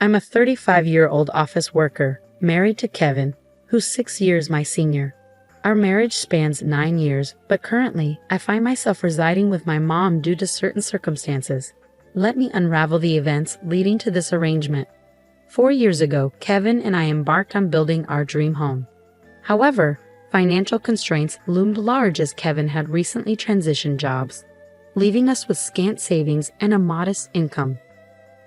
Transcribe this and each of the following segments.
I'm a 35-year-old office worker, married to Kevin, who's 6 years my senior. Our marriage spans 9 years, but currently, I find myself residing with my mom due to certain circumstances. Let me unravel the events leading to this arrangement. 4 years ago, Kevin and I embarked on building our dream home. However, financial constraints loomed large as Kevin had recently transitioned jobs, leaving us with scant savings and a modest income.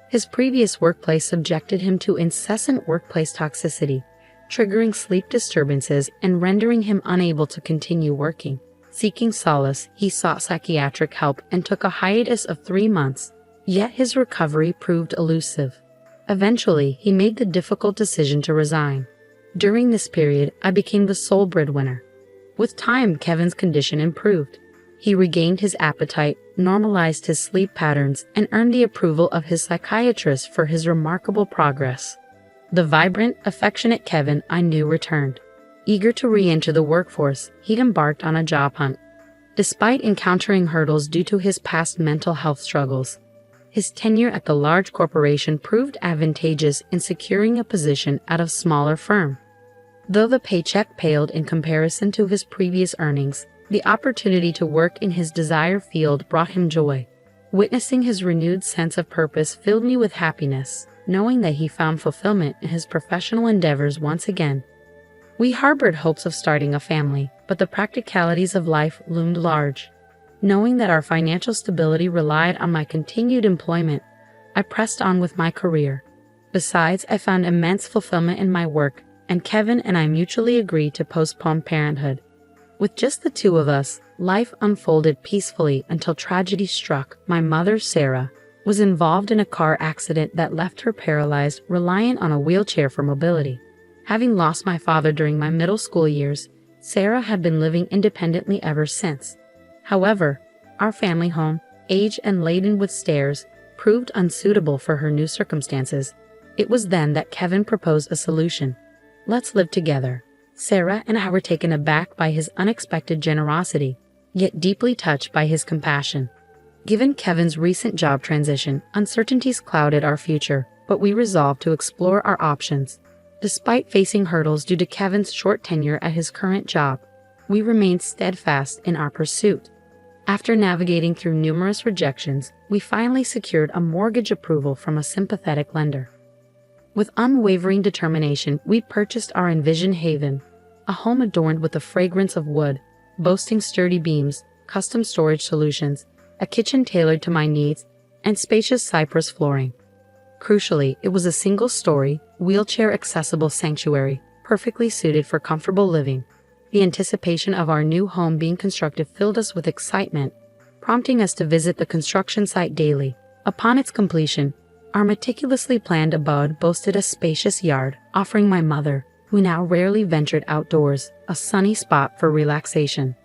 His previous workplace subjected him to incessant workplace toxicity, triggering sleep disturbances and rendering him unable to continue working. Seeking solace, he sought psychiatric help and took a hiatus of 3 months, yet his recovery proved elusive. Eventually, he made the difficult decision to resign. During this period, I became the sole breadwinner. With time, Kevin's condition improved. He regained his appetite, normalized his sleep patterns, and earned the approval of his psychiatrist for his remarkable progress. The vibrant, affectionate Kevin I knew returned. Eager to re-enter the workforce, he embarked on a job hunt. Despite encountering hurdles due to his past mental health struggles, his tenure at the large corporation proved advantageous in securing a position at a smaller firm. Though the paycheck paled in comparison to his previous earnings, the opportunity to work in his desired field brought him joy. Witnessing his renewed sense of purpose filled me with happiness, knowing that he found fulfillment in his professional endeavors once again. We harbored hopes of starting a family, but the practicalities of life loomed large. Knowing that our financial stability relied on my continued employment, I pressed on with my career. Besides, I found immense fulfillment in my work, and Kevin and I mutually agreed to postpone parenthood. With just the two of us, life unfolded peacefully until tragedy struck. My mother, Sarah, was involved in a car accident that left her paralyzed, reliant on a wheelchair for mobility. Having lost my father during my middle school years, Sarah had been living independently ever since. However, our family home, aged and laden with stairs, proved unsuitable for her new circumstances. It was then that Kevin proposed a solution. Let's live together. Sarah and I were taken aback by his unexpected generosity, yet deeply touched by his compassion. Given Kevin's recent job transition, uncertainties clouded our future, but we resolved to explore our options. Despite facing hurdles due to Kevin's short tenure at his current job, we remained steadfast in our pursuit. After navigating through numerous rejections, we finally secured a mortgage approval from a sympathetic lender. With unwavering determination, we purchased our envisioned haven, a home adorned with the fragrance of wood, boasting sturdy beams, custom storage solutions, a kitchen tailored to my needs, and spacious cypress flooring. Crucially, it was a single-story, wheelchair-accessible sanctuary, perfectly suited for comfortable living. The anticipation of our new home being constructed filled us with excitement, prompting us to visit the construction site daily. Upon its completion, our meticulously planned abode boasted a spacious yard, offering my mother, who now rarely ventured outdoors, a sunny spot for relaxation.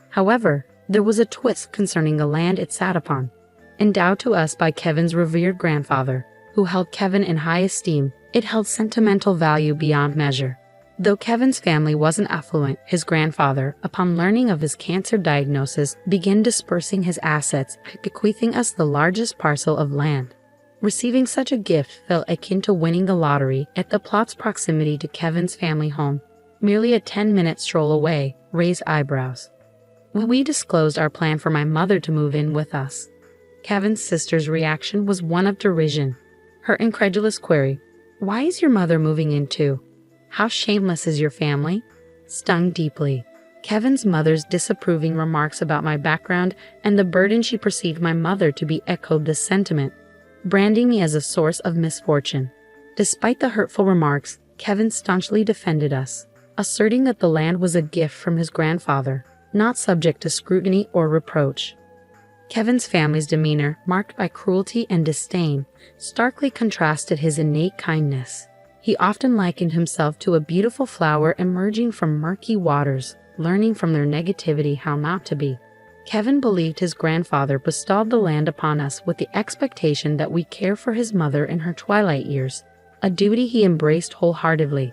However, there was a twist concerning the land it sat upon. Endowed to us by Kevin's revered grandfather, who held Kevin in high esteem, it held sentimental value beyond measure. Though Kevin's family wasn't affluent, his grandfather, upon learning of his cancer diagnosis, began dispersing his assets, bequeathing us the largest parcel of land. Receiving such a gift felt akin to winning the lottery. At the plot's proximity to Kevin's family home, merely a 10-minute stroll away, raised eyebrows. When we disclosed our plan for my mother to move in with us, Kevin's sister's reaction was one of derision. Her incredulous query, "Why is your mother moving in too? How shameless is your family?" stung deeply. Kevin's mother's disapproving remarks about my background and the burden she perceived my mother to be echoed this sentiment, branding me as a source of misfortune. Despite the hurtful remarks, Kevin staunchly defended us, asserting that the land was a gift from his grandfather, not subject to scrutiny or reproach. Kevin's family's demeanor, marked by cruelty and disdain, starkly contrasted his innate kindness. He often likened himself to a beautiful flower emerging from murky waters, learning from their negativity how not to be. Kevin believed his grandfather bestowed the land upon us with the expectation that we care for his mother in her twilight years, a duty he embraced wholeheartedly.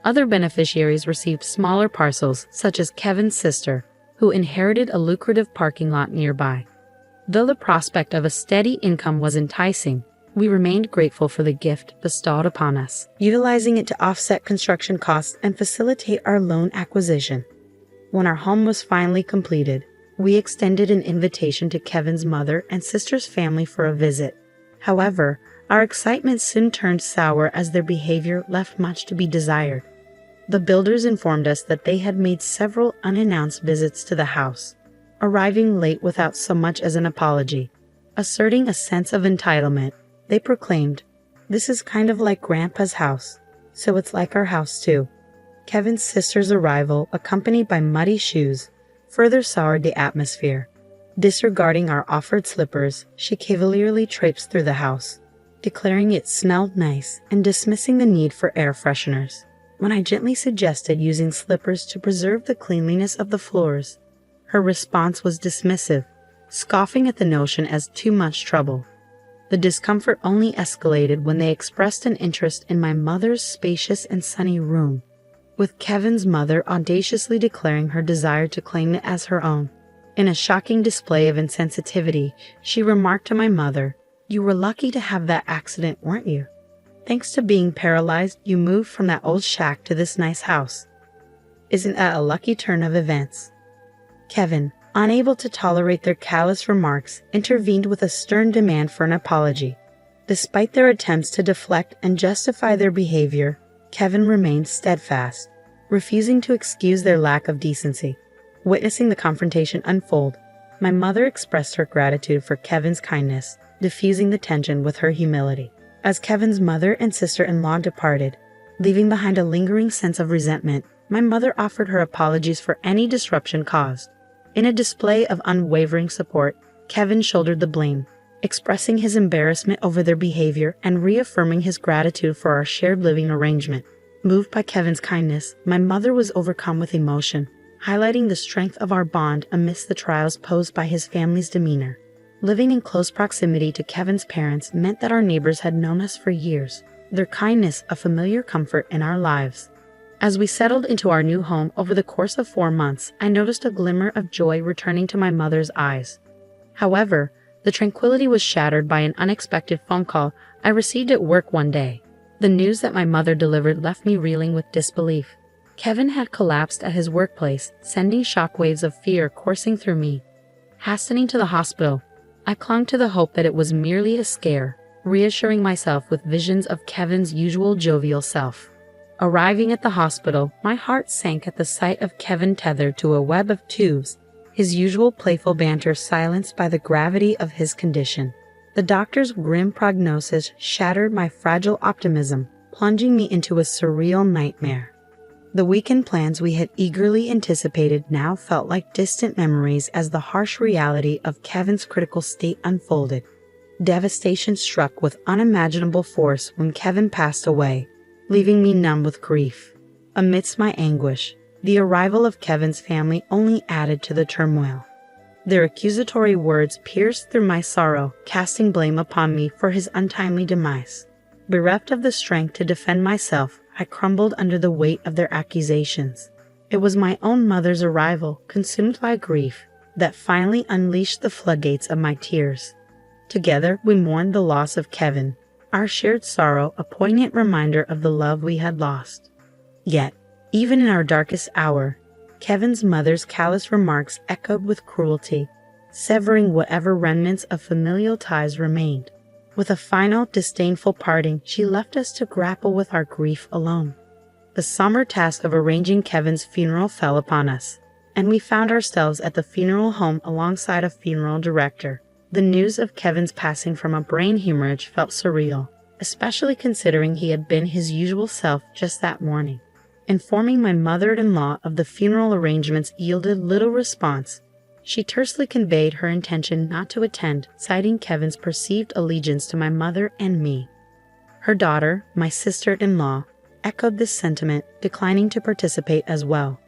Other beneficiaries received smaller parcels, such as Kevin's sister, who inherited a lucrative parking lot nearby. Though the prospect of a steady income was enticing, We remained grateful for the gift bestowed upon us, utilizing it to offset construction costs and facilitate our loan acquisition. When our home was finally completed, we extended an invitation to Kevin's mother and sister's family for a visit. However, our excitement soon turned sour as their behavior left much to be desired. The builders informed us that they had made several unannounced visits to the house, arriving late without so much as an apology. Asserting a sense of entitlement, they proclaimed, "This is kind of like Grandpa's house, so it's like our house too." Kevin's sister's arrival, accompanied by muddy shoes, further soured the atmosphere. Disregarding our offered slippers, she cavalierly traipsed through the house, declaring it smelled nice and dismissing the need for air fresheners. When I gently suggested using slippers to preserve the cleanliness of the floors, her response was dismissive, scoffing at the notion as too much trouble. The discomfort only escalated when they expressed an interest in my mother's spacious and sunny room, with Kevin's mother audaciously declaring her desire to claim it as her own. In a shocking display of insensitivity, she remarked to my mother, "You were lucky to have that accident, weren't you? Thanks to being paralyzed, you moved from that old shack to this nice house. Isn't that a lucky turn of events?" Kevin, unable to tolerate their callous remarks, intervened with a stern demand for an apology. Despite their attempts to deflect and justify their behavior, Kevin remained steadfast, refusing to excuse their lack of decency. Witnessing the confrontation unfold, my mother expressed her gratitude for Kevin's kindness, diffusing the tension with her humility. As Kevin's mother and sister-in-law departed, leaving behind a lingering sense of resentment, my mother offered her apologies for any disruption caused. In a display of unwavering support, Kevin shouldered the blame, expressing his embarrassment over their behavior and reaffirming his gratitude for our shared living arrangement. Moved by Kevin's kindness, my mother was overcome with emotion, highlighting the strength of our bond amidst the trials posed by his family's demeanor. Living in close proximity to Kevin's parents meant that our neighbors had known us for years, their kindness a familiar comfort in our lives. As we settled into our new home over the course of 4 months, I noticed a glimmer of joy returning to my mother's eyes. However, the tranquility was shattered by an unexpected phone call I received at work one day. The news that my mother delivered left me reeling with disbelief. Kevin had collapsed at his workplace, sending shockwaves of fear coursing through me. Hastening to the hospital, I clung to the hope that it was merely a scare, reassuring myself with visions of Kevin's usual jovial self. Arriving at the hospital, my heart sank at the sight of Kevin tethered to a web of tubes, his usual playful banter silenced by the gravity of his condition. The doctor's grim prognosis shattered my fragile optimism, plunging me into a surreal nightmare. The weekend plans we had eagerly anticipated now felt like distant memories as the harsh reality of Kevin's critical state unfolded. Devastation struck with unimaginable force when Kevin passed away, leaving me numb with grief. Amidst my anguish, the arrival of Kevin's family only added to the turmoil. Their accusatory words pierced through my sorrow, casting blame upon me for his untimely demise. Bereft of the strength to defend myself, I crumbled under the weight of their accusations. It was my own mother's arrival, consumed by grief, that finally unleashed the floodgates of my tears. Together, we mourned the loss of Kevin, our shared sorrow a poignant reminder of the love we had lost. Yet, even in our darkest hour, Kevin's mother's callous remarks echoed with cruelty, severing whatever remnants of familial ties remained. With a final, disdainful parting, she left us to grapple with our grief alone. The somber task of arranging Kevin's funeral fell upon us, and we found ourselves at the funeral home alongside a funeral director. The news of Kevin's passing from a brain hemorrhage felt surreal, especially considering he had been his usual self just that morning. Informing my mother-in-law of the funeral arrangements yielded little response. She tersely conveyed her intention not to attend, citing Kevin's perceived allegiance to my mother and me. Her daughter, my sister-in-law, echoed this sentiment, declining to participate as well.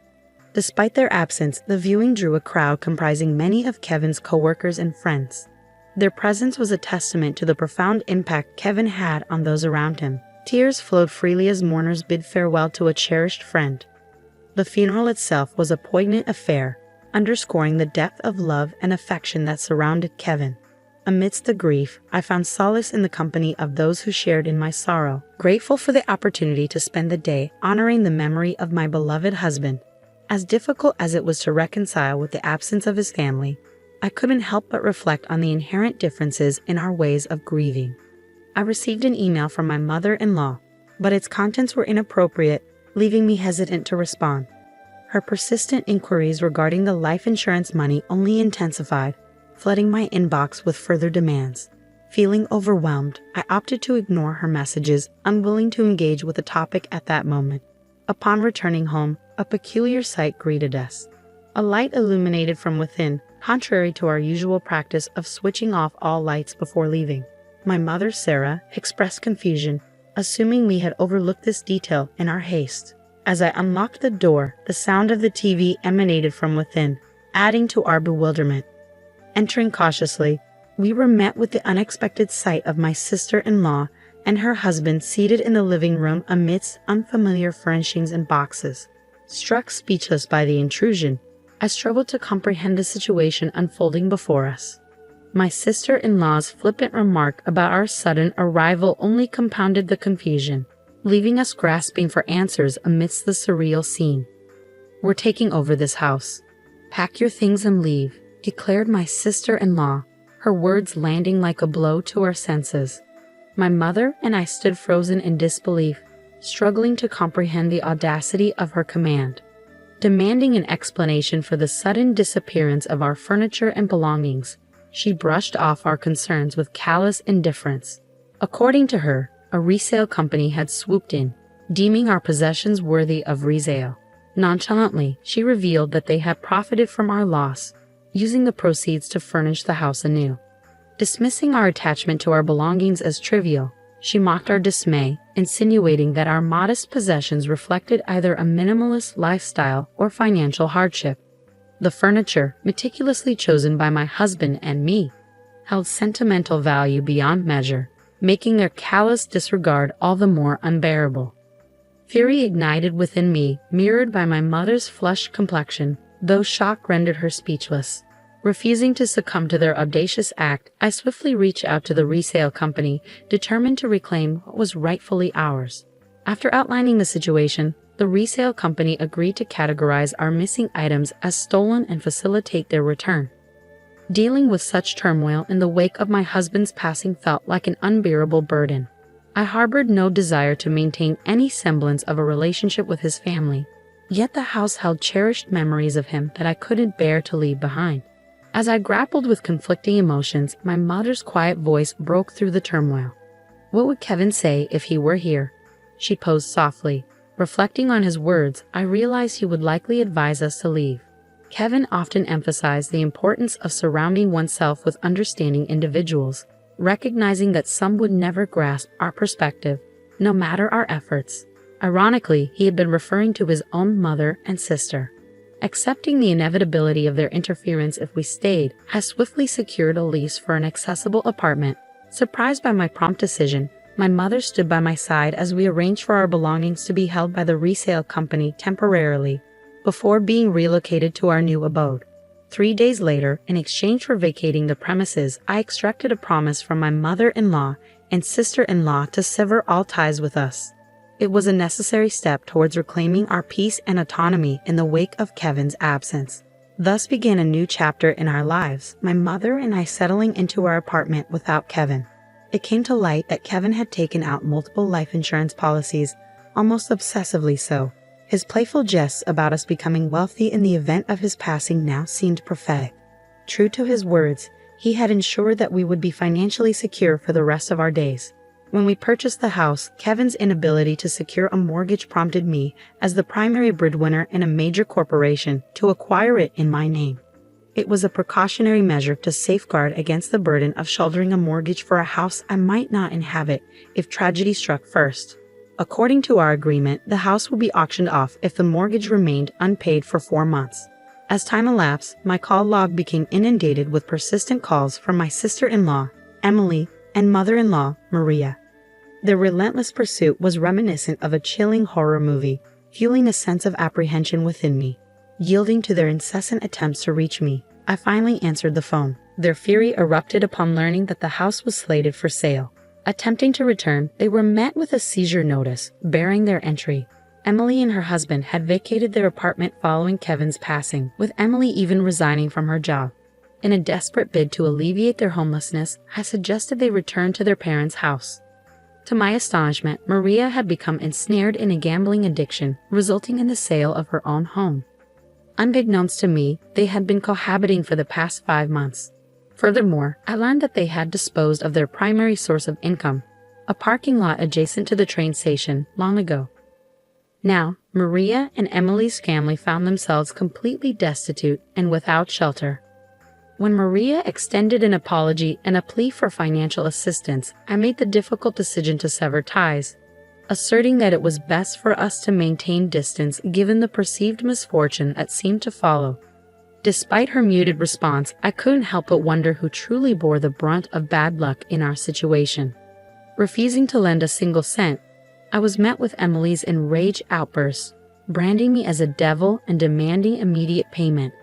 Despite their absence, the viewing drew a crowd comprising many of Kevin's co-workers and friends. Their presence was a testament to the profound impact Kevin had on those around him. Tears flowed freely as mourners bid farewell to a cherished friend. The funeral itself was a poignant affair, underscoring the depth of love and affection that surrounded Kevin. Amidst the grief, I found solace in the company of those who shared in my sorrow, grateful for the opportunity to spend the day honoring the memory of my beloved husband. As difficult as it was to reconcile with the absence of his family, I couldn't help but reflect on the inherent differences in our ways of grieving. I received an email from my mother-in-law, but its contents were inappropriate, leaving me hesitant to respond. Her persistent inquiries regarding the life insurance money only intensified, flooding my inbox with further demands. Feeling overwhelmed, I opted to ignore her messages, unwilling to engage with the topic at that moment. Upon returning home, a peculiar sight greeted us. A light illuminated from within, contrary to our usual practice of switching off all lights before leaving. My mother, Sarah, expressed confusion, assuming we had overlooked this detail in our haste. As I unlocked the door, the sound of the TV emanated from within, adding to our bewilderment. Entering cautiously, we were met with the unexpected sight of my sister-in-law and her husband seated in the living room amidst unfamiliar furnishings and boxes. Struck speechless by the intrusion, I struggled to comprehend the situation unfolding before us. My sister-in-law's flippant remark about our sudden arrival only compounded the confusion, leaving us grasping for answers amidst the surreal scene. "We're taking over this house. Pack your things and leave," declared my sister-in-law, her words landing like a blow to our senses. My mother and I stood frozen in disbelief, struggling to comprehend the audacity of her command. Demanding an explanation for the sudden disappearance of our furniture and belongings, she brushed off our concerns with callous indifference. According to her, a resale company had swooped in, deeming our possessions worthy of resale. Nonchalantly, she revealed that they had profited from our loss, using the proceeds to furnish the house anew. Dismissing our attachment to our belongings as trivial, she mocked our dismay, insinuating that our modest possessions reflected either a minimalist lifestyle or financial hardship. The furniture, meticulously chosen by my husband and me, held sentimental value beyond measure, making their callous disregard all the more unbearable. Fury ignited within me, mirrored by my mother's flushed complexion, though shock rendered her speechless. Refusing to succumb to their audacious act, I swiftly reached out to the resale company, determined to reclaim what was rightfully ours. After outlining the situation, the resale company agreed to categorize our missing items as stolen and facilitate their return. Dealing with such turmoil in the wake of my husband's passing felt like an unbearable burden. I harbored no desire to maintain any semblance of a relationship with his family, yet the house held cherished memories of him that I couldn't bear to leave behind. As I grappled with conflicting emotions, my mother's quiet voice broke through the turmoil. "What would Kevin say if he were here?" she posed softly. Reflecting on his words, I realized he would likely advise us to leave. Kevin often emphasized the importance of surrounding oneself with understanding individuals, recognizing that some would never grasp our perspective, no matter our efforts. Ironically, he had been referring to his own mother and sister. Accepting the inevitability of their interference if we stayed, I swiftly secured a lease for an accessible apartment. Surprised by my prompt decision, my mother stood by my side as we arranged for our belongings to be held by the resale company temporarily, before being relocated to our new abode. 3 days later, in exchange for vacating the premises, I extracted a promise from my mother-in-law and sister-in-law to sever all ties with us. It was a necessary step towards reclaiming our peace and autonomy in the wake of Kevin's absence. Thus began a new chapter in our lives, my mother and I settling into our apartment without Kevin. It came to light that Kevin had taken out multiple life insurance policies, almost obsessively so. His playful jests about us becoming wealthy in the event of his passing now seemed prophetic. True to his words, he had ensured that we would be financially secure for the rest of our days. When we purchased the house, Kevin's inability to secure a mortgage prompted me, as the primary breadwinner in a major corporation, to acquire it in my name. It was a precautionary measure to safeguard against the burden of shouldering a mortgage for a house I might not inhabit if tragedy struck first. According to our agreement, the house would be auctioned off if the mortgage remained unpaid for 4 months. As time elapsed, my call log became inundated with persistent calls from my sister-in-law, Emily, and mother-in-law, Maria. Their relentless pursuit was reminiscent of a chilling horror movie, fueling a sense of apprehension within me. Yielding to their incessant attempts to reach me, I finally answered the phone. Their fury erupted upon learning that the house was slated for sale. Attempting to return, they were met with a seizure notice bearing their entry. Emily and her husband had vacated their apartment following Kevin's passing, with Emily even resigning from her job. In a desperate bid to alleviate their homelessness, I suggested they return to their parents' house. To my astonishment, Maria had become ensnared in a gambling addiction, resulting in the sale of her own home. Unbeknownst to me, they had been cohabiting for the past 5 months. Furthermore, I learned that they had disposed of their primary source of income, a parking lot adjacent to the train station, long ago. Now, Maria and Emily's family found themselves completely destitute and without shelter. When Maria extended an apology and a plea for financial assistance, I made the difficult decision to sever ties, asserting that it was best for us to maintain distance given the perceived misfortune that seemed to follow. Despite her muted response, I couldn't help but wonder who truly bore the brunt of bad luck in our situation. Refusing to lend a single cent, I was met with Emily's enraged outbursts, branding me as a devil and demanding immediate payment.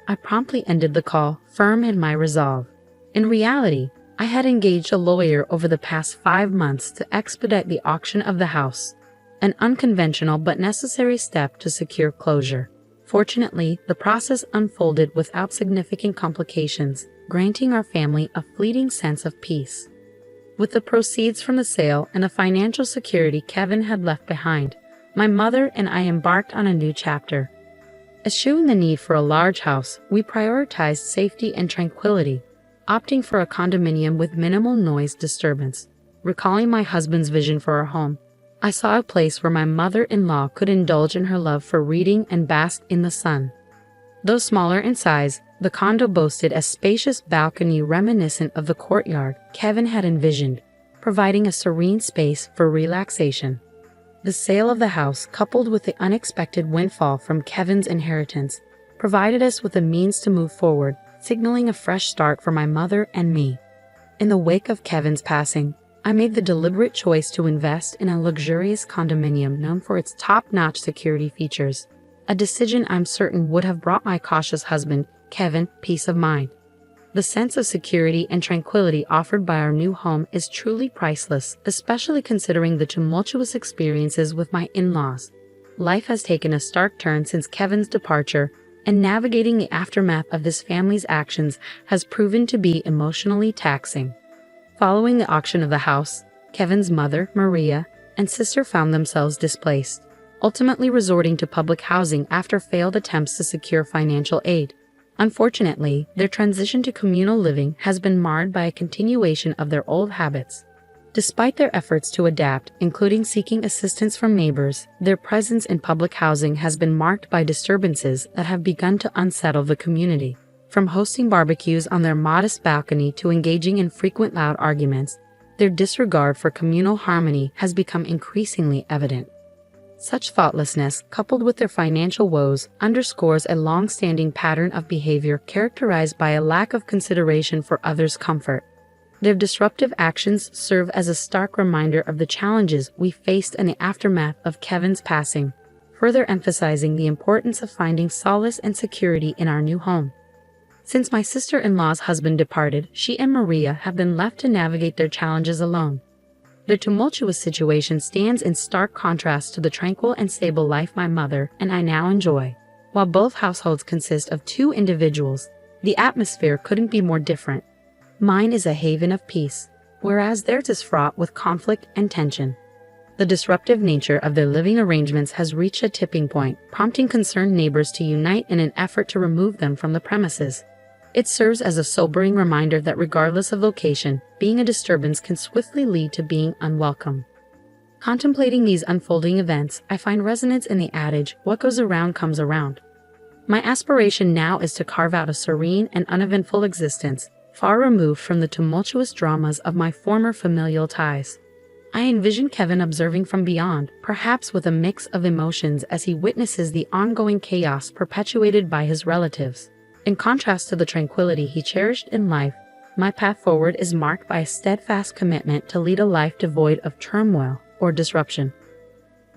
I promptly ended the call, firm in my resolve. In reality, I had engaged a lawyer over the past 5 months to expedite the auction of the house, an unconventional but necessary step to secure closure. Fortunately, the process unfolded without significant complications, granting our family a fleeting sense of peace. With the proceeds from the sale and the financial security Kevin had left behind, my mother and I embarked on a new chapter. Eschewing the need for a large house, we prioritized safety and tranquility, opting for a condominium with minimal noise disturbance. Recalling my husband's vision for our home, I saw a place where my mother-in-law could indulge in her love for reading and bask in the sun. Though smaller in size, the condo boasted a spacious balcony reminiscent of the courtyard Kevin had envisioned, providing a serene space for relaxation. The sale of the house, coupled with the unexpected windfall from Kevin's inheritance, provided us with the means to move forward, signaling a fresh start for my mother and me. In the wake of Kevin's passing, I made the deliberate choice to invest in a luxurious condominium known for its top-notch security features, a decision I'm certain would have brought my cautious husband, Kevin, peace of mind. The sense of security and tranquility offered by our new home is truly priceless, especially considering the tumultuous experiences with my in-laws. Life has taken a stark turn since Kevin's departure, and navigating the aftermath of his family's actions has proven to be emotionally taxing. Following the auction of the house, Kevin's mother, Maria, and sister found themselves displaced, ultimately resorting to public housing after failed attempts to secure financial aid. Unfortunately, their transition to communal living has been marred by a continuation of their old habits. Despite their efforts to adapt, including seeking assistance from neighbors, their presence in public housing has been marked by disturbances that have begun to unsettle the community. From hosting barbecues on their modest balcony to engaging in frequent loud arguments, their disregard for communal harmony has become increasingly evident. Such thoughtlessness, coupled with their financial woes, underscores a long-standing pattern of behavior characterized by a lack of consideration for others' comfort. Their disruptive actions serve as a stark reminder of the challenges we faced in the aftermath of Kevin's passing, further emphasizing the importance of finding solace and security in our new home. Since my sister-in-law's husband departed, she and Maria have been left to navigate their challenges alone. Their tumultuous situation stands in stark contrast to the tranquil and stable life my mother and I now enjoy. While both households consist of 2 individuals, the atmosphere couldn't be more different. Mine is a haven of peace, whereas theirs is fraught with conflict and tension. The disruptive nature of their living arrangements has reached a tipping point, prompting concerned neighbors to unite in an effort to remove them from the premises. It serves as a sobering reminder that regardless of location, being a disturbance can swiftly lead to being unwelcome. Contemplating these unfolding events, I find resonance in the adage, "What goes around comes around." My aspiration now is to carve out a serene and uneventful existence, far removed from the tumultuous dramas of my former familial ties. I envision Kevin observing from beyond, perhaps with a mix of emotions as he witnesses the ongoing chaos perpetuated by his relatives. In contrast to the tranquility he cherished in life, my path forward is marked by a steadfast commitment to lead a life devoid of turmoil or disruption.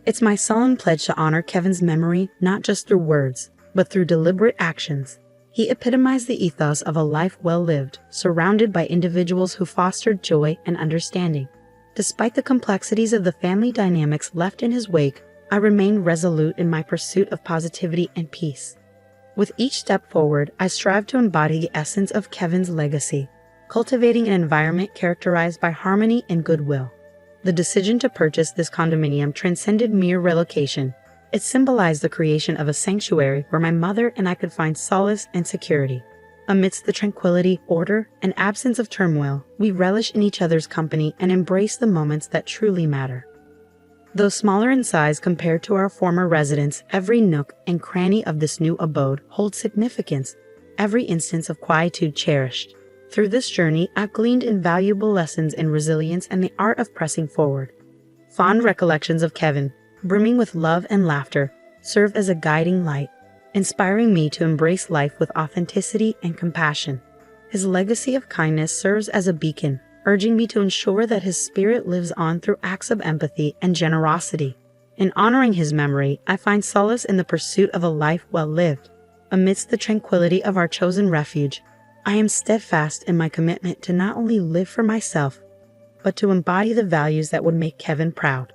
It's my solemn pledge to honor Kevin's memory not just through words, but through deliberate actions. He epitomized the ethos of a life well lived, surrounded by individuals who fostered joy and understanding. Despite the complexities of the family dynamics left in his wake, I remained resolute in my pursuit of positivity and peace. With each step forward, I strive to embody the essence of Kevin's legacy, cultivating an environment characterized by harmony and goodwill. The decision to purchase this condominium transcended mere relocation. It symbolized the creation of a sanctuary where my mother and I could find solace and security. Amidst the tranquility, order, and absence of turmoil, we relish in each other's company and embrace the moments that truly matter. Though smaller in size compared to our former residence, every nook and cranny of this new abode holds significance, every instance of quietude cherished. Through this journey, I've gleaned invaluable lessons in resilience and the art of pressing forward. Fond recollections of Kevin, brimming with love and laughter, serve as a guiding light, inspiring me to embrace life with authenticity and compassion. His legacy of kindness serves as a beacon, urging me to ensure that his spirit lives on through acts of empathy and generosity. In honoring his memory, I find solace in the pursuit of a life well lived. Amidst the tranquility of our chosen refuge, I am steadfast in my commitment to not only live for myself, but to embody the values that would make Kevin proud.